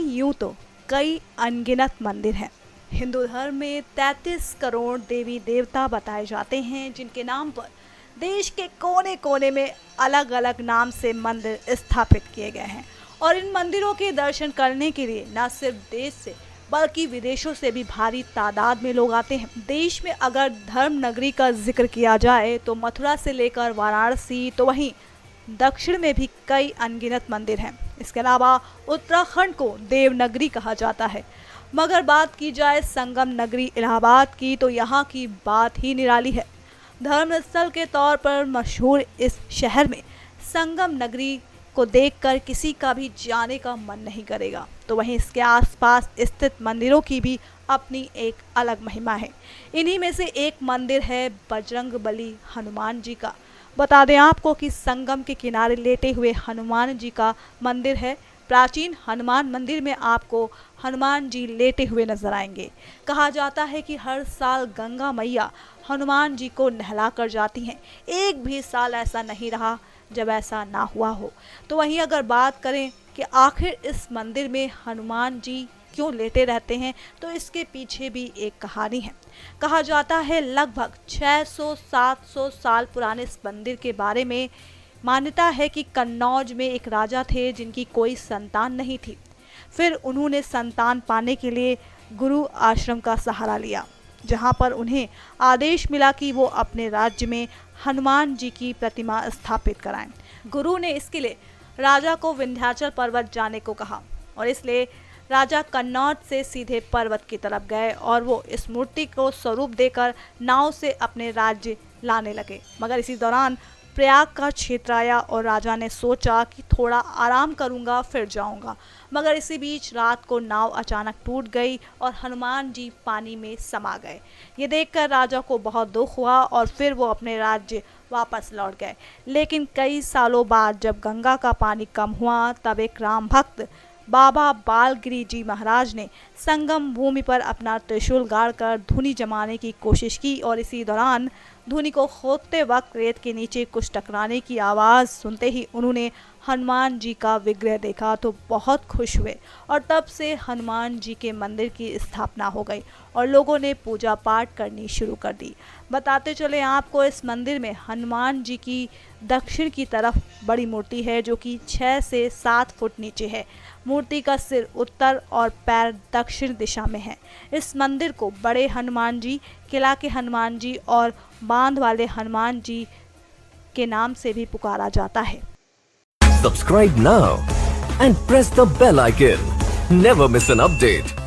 यूं तो कई अनगिनत मंदिर हैं। हिंदू धर्म में 33 करोड़ देवी देवता बताए जाते हैं, जिनके नाम पर देश के कोने कोने में अलग अलग नाम से मंदिर स्थापित किए गए हैं। और इन मंदिरों के दर्शन करने के लिए न सिर्फ देश से बल्कि विदेशों से भी भारी तादाद में लोग आते हैं। देश में अगर धर्म नगरी का जिक्र किया जाए तो मथुरा से लेकर वाराणसी, तो वहीं दक्षिण में भी कई अनगिनत मंदिर हैं। इसके अलावा उत्तराखंड को देवनगरी कहा जाता है। मगर बात की जाए संगम नगरी इलाहाबाद की, तो यहाँ की बात ही निराली है। धर्मस्थल के तौर पर मशहूर इस शहर में संगम नगरी को देखकर किसी का भी जाने का मन नहीं करेगा। तो वहीं इसके आसपास स्थित मंदिरों की भी अपनी एक अलग महिमा है। इन्हीं में से एक मंदिर है बजरंगबली हनुमान जी का। बता दें आपको कि संगम के किनारे लेटे हुए हनुमान जी का मंदिर है। प्राचीन हनुमान मंदिर में आपको हनुमान जी लेटे हुए नजर आएंगे। कहा जाता है कि हर साल गंगा मैया हनुमान जी को नहला कर जाती हैं। एक भी साल ऐसा नहीं रहा जब ऐसा ना हुआ हो। तो वहीं अगर बात करें कि आखिर इस मंदिर में हनुमान जी क्यों लेटे रहते हैं, तो इसके पीछे भी एक कहानी है। कहा जाता है लगभग 600-700 साल पुराने इस मंदिर के बारे में मान्यता है कि कन्नौज में एक राजा थे जिनकी कोई संतान नहीं थी। फिर उन्होंने संतान पाने के लिए गुरु आश्रम का सहारा लिया, जहां पर उन्हें आदेश मिला कि वो अपने राज्य में हनुमान जी की प्रतिमा स्थापित कराएं। गुरु ने इसके लिए राजा को विंध्याचल पर्वत जाने को कहा और इसलिए राजा कन्नौज से सीधे पर्वत की तरफ गए और वो इस मूर्ति को स्वरूप देकर नाव से अपने राज्य लाने लगे। मगर इसी दौरान प्रयाग का क्षेत्र आया और राजा ने सोचा कि थोड़ा आराम करूंगा फिर जाऊंगा। मगर इसी बीच रात को नाव अचानक टूट गई और हनुमान जी पानी में समा गए। ये देखकर राजा को बहुत दुख हुआ और फिर वो अपने राज्य वापस लौट गए। लेकिन कई सालों बाद जब गंगा का पानी कम हुआ, तब एक राम भक्त बाबा बालगिरी जी महाराज ने संगम भूमि पर अपना त्रिशूल गाड़कर धुनी जमाने की कोशिश की और इसी दौरान धुनी को खोदते वक्त रेत के नीचे कुछ टकराने की आवाज़ सुनते ही उन्होंने हनुमान जी का विग्रह देखा तो बहुत खुश हुए और तब से हनुमान जी के मंदिर की स्थापना हो गई और लोगों ने पूजा पाठ करनी शुरू कर दी। बताते चले आपको, इस मंदिर में हनुमान जी की दक्षिण की तरफ बड़ी मूर्ति है जो कि 6 से 7 फुट नीचे है। मूर्ति का सिर उत्तर और पैर दक्षिण दिशा में है। इस मंदिर को बड़े हनुमान जी, किला के हनुमान जी और बांध वाले हनुमान जी के नाम से भी पुकारा जाता है। Subscribe now and press the bell icon. Never miss an update.